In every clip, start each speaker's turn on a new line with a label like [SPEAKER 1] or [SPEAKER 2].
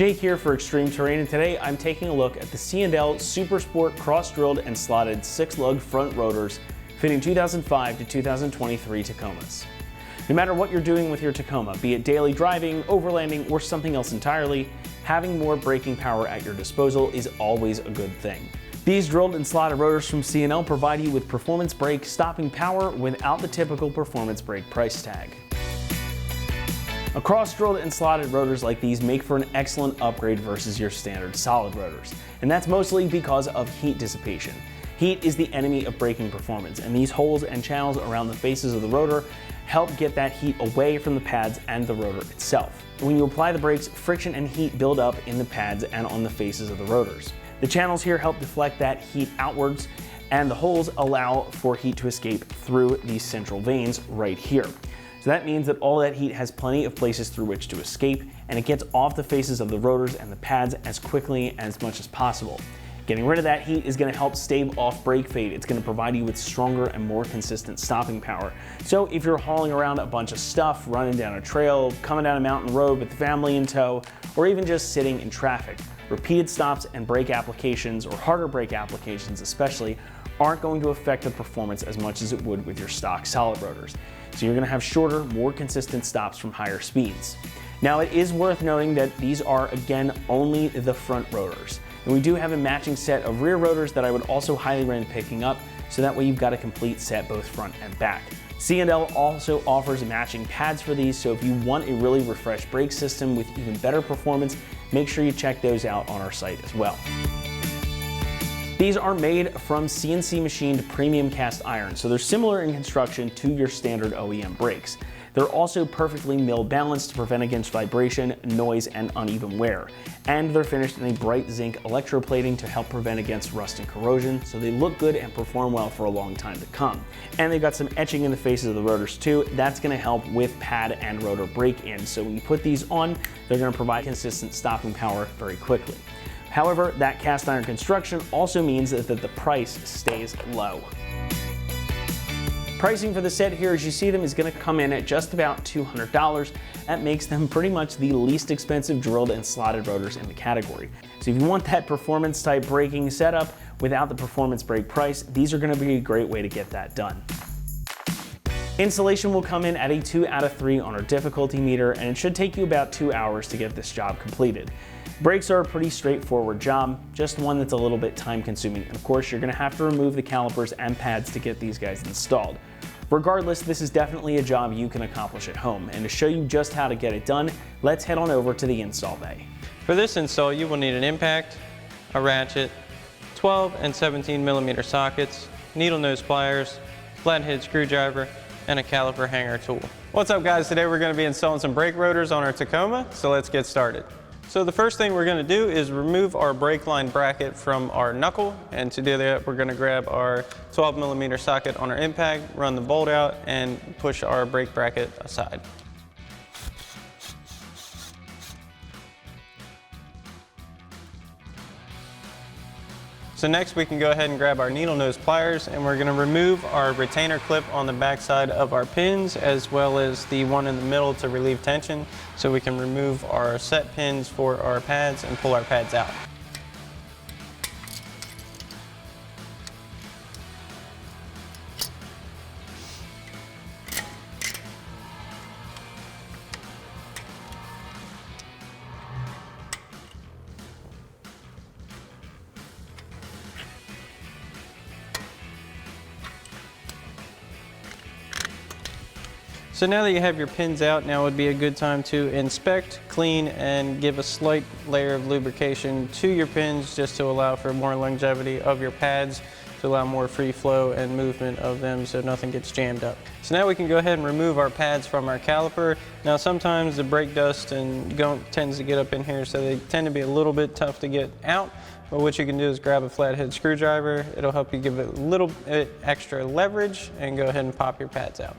[SPEAKER 1] Jake here for ExtremeTerrain, and today I'm taking a look at the C&L Super Sport cross-drilled and slotted 6-lug front rotors fitting 2005 to 2023 Tacomas. No matter what you're doing with your Tacoma, be it daily driving, overlanding, or something else entirely, having more braking power at your disposal is always a good thing. These drilled and slotted rotors from C&L provide you with performance brake stopping power without the typical performance brake price tag. Cross-drilled and slotted rotors like these make for an excellent upgrade versus your standard solid rotors, and that's mostly because of heat dissipation. Heat is the enemy of braking performance, and these holes and channels around the faces of the rotor help get that heat away from the pads and the rotor itself. When you apply the brakes, friction and heat build up in the pads and on the faces of the rotors. The channels here help deflect that heat outwards, and the holes allow for heat to escape through these central vanes right here. So that means that all that heat has plenty of places through which to escape, and it gets off the faces of the rotors and the pads as quickly and as much as possible. Getting rid of that heat is going to help stave off brake fade. It's going to provide you with stronger and more consistent stopping power. So if you're hauling around a bunch of stuff, running down a trail, coming down a mountain road with the family in tow, or even just sitting in traffic, repeated stops and brake applications, or harder brake applications especially, aren't going to affect the performance as much as it would with your stock solid rotors. So you're going to have shorter, more consistent stops from higher speeds. Now it is worth noting that these are, again, only the front rotors. And we do have a matching set of rear rotors that I would also highly recommend picking up, so that way you've got a complete set both front and back. C&L also offers matching pads for these, so if you want a really refreshed brake system with even better performance, make sure you check those out on our site as well. These are made from CNC machined premium cast iron, so they're similar in construction to your standard OEM brakes. They're also perfectly mill balanced to prevent against vibration, noise, and uneven wear. And they're finished in a bright zinc electroplating to help prevent against rust and corrosion, so they look good and perform well for a long time to come. And they've got some etching in the faces of the rotors too. That's going to help with pad and rotor break-in, so when you put these on, they're going to provide consistent stopping power very quickly. However, that cast iron construction also means that the price stays low. Pricing for the set here, as you see them, is going to come in at just about $200. That makes them pretty much the least expensive drilled and slotted rotors in the category. So if you want that performance type braking setup without the performance brake price, these are going to be a great way to get that done. Installation will come in at a 2 out of 3 on our difficulty meter, and it should take you about 2 hours to get this job completed. Brakes are a pretty straightforward job, just one that's a little bit time consuming, and of course you're going to have to remove the calipers and pads to get these guys installed. Regardless, this is definitely a job you can accomplish at home, and to show you just how to get it done, let's head on over to the install bay.
[SPEAKER 2] For this install, you will need an impact, a ratchet, 12 and 17 millimeter sockets, needle nose pliers, flathead screwdriver, and a caliper hanger tool. What's up guys, today we're going to be installing some brake rotors on our Tacoma, so let's get started. So the first thing we're going to do is remove our brake line bracket from our knuckle, and to do that we're going to grab our 12 millimeter socket on our impact, run the bolt out, and push our brake bracket aside. So next we can go ahead and grab our needle nose pliers, and we're going to remove our retainer clip on the back side of our pins, as well as the one in the middle to relieve tension, so we can remove our set pins for our pads and pull our pads out. So now that you have your pins out, now would be a good time to inspect, clean, and give a slight layer of lubrication to your pins just to allow for more longevity of your pads, to allow more free flow and movement of them so nothing gets jammed up. So now we can go ahead and remove our pads from our caliper. Now sometimes the brake dust and gunk tends to get up in here, so they tend to be a little bit tough to get out. But what you can do is grab a flathead screwdriver. It'll help you give it a little bit extra leverage and go ahead and pop your pads out.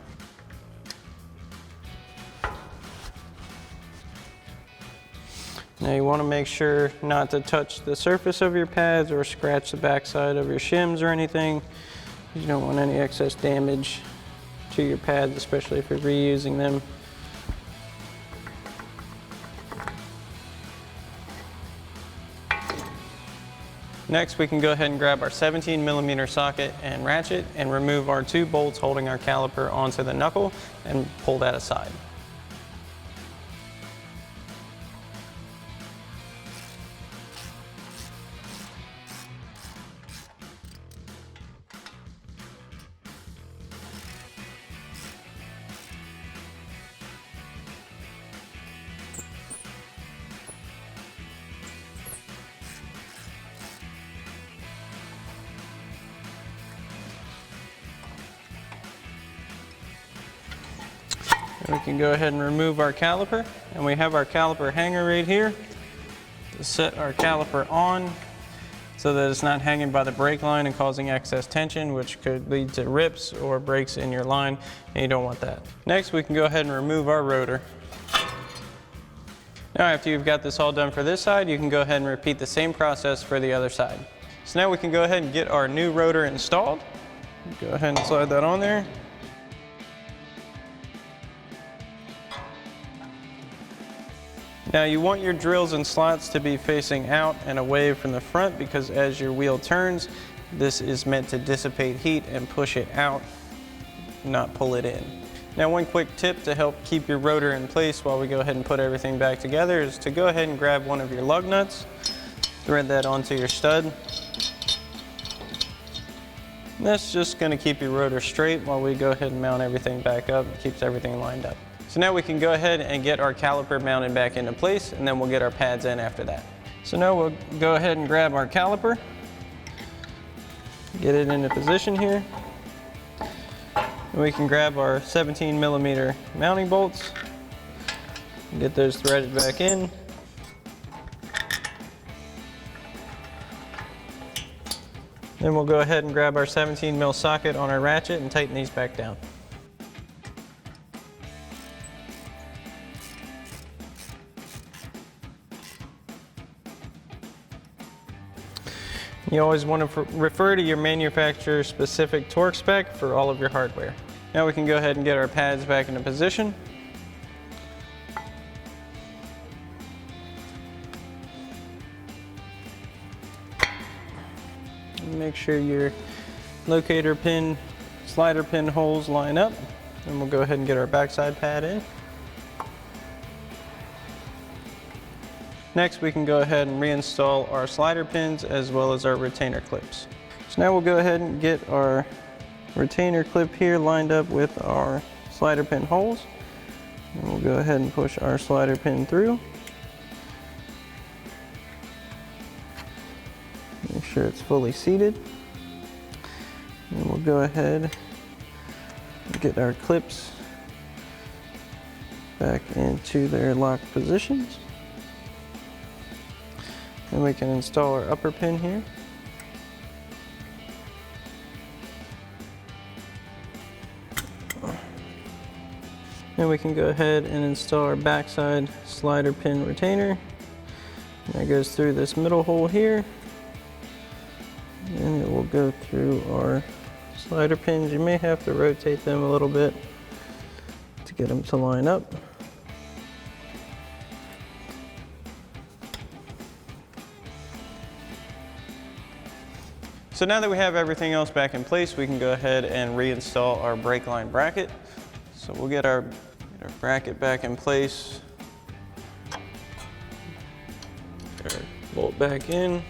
[SPEAKER 2] Now you want to make sure not to touch the surface of your pads or scratch the backside of your shims or anything. You don't want any excess damage to your pads, especially if you're reusing them. Next, we can go ahead and grab our 17mm socket and ratchet and remove our 2 bolts holding our caliper onto the knuckle and pull that aside. We can go ahead and remove our caliper, and we have our caliper hanger right here to set our caliper on so that it's not hanging by the brake line and causing excess tension, which could lead to rips or breaks in your line, and you don't want that. Next, we can go ahead and remove our rotor. Now, after you've got this all done for this side, you can go ahead and repeat the same process for the other side. So now we can go ahead and get our new rotor installed. Go ahead and slide that on there. Now you want your drills and slots to be facing out and away from the front, because as your wheel turns, this is meant to dissipate heat and push it out, not pull it in. Now, one quick tip to help keep your rotor in place while we go ahead and put everything back together is to go ahead and grab one of your lug nuts, thread that onto your stud. And that's just going to keep your rotor straight while we go ahead and mount everything back up. It keeps everything lined up. So now we can go ahead and get our caliper mounted back into place, and then we'll get our pads in after that. So now we'll go ahead and grab our caliper, get it into position here. And we can grab our 17mm mounting bolts and get those threaded back in. Then we'll go ahead and grab our 17mm socket on our ratchet and tighten these back down. You always want to refer to your manufacturer's specific torque spec for all of your hardware. Now we can go ahead and get our pads back into position. Make sure your locator pin, slider pin holes line up. And we'll go ahead and get our backside pad in. Next, we can go ahead and reinstall our slider pins as well as our retainer clips. So now we'll go ahead and get our retainer clip here lined up with our slider pin holes. And we'll go ahead and push our slider pin through. Make sure it's fully seated. And we'll go ahead and get our clips back into their locked positions. Then we can install our upper pin here. Then we can go ahead and install our backside slider pin retainer. And that goes through this middle hole here. And it will go through our slider pins. You may have to rotate them a little bit to get them to line up. So now that we have everything else back in place, we can go ahead and reinstall our brake line bracket. So we'll get our bracket back in place. Get our bolt back in.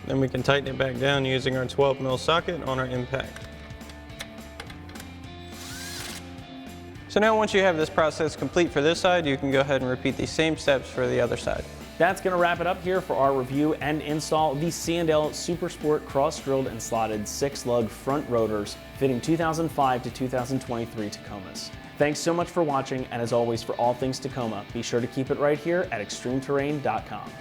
[SPEAKER 2] Then we can tighten it back down using our 12mm socket on our impact. So now once you have this process complete for this side, you can go ahead and repeat these same steps for the other side.
[SPEAKER 1] That's going to wrap it up here for our review and install of the C&L Super Sport cross-drilled and slotted 6-lug front rotors fitting 2005 to 2023 Tacomas. Thanks so much for watching, and as always, for all things Tacoma, be sure to keep it right here at ExtremeTerrain.com.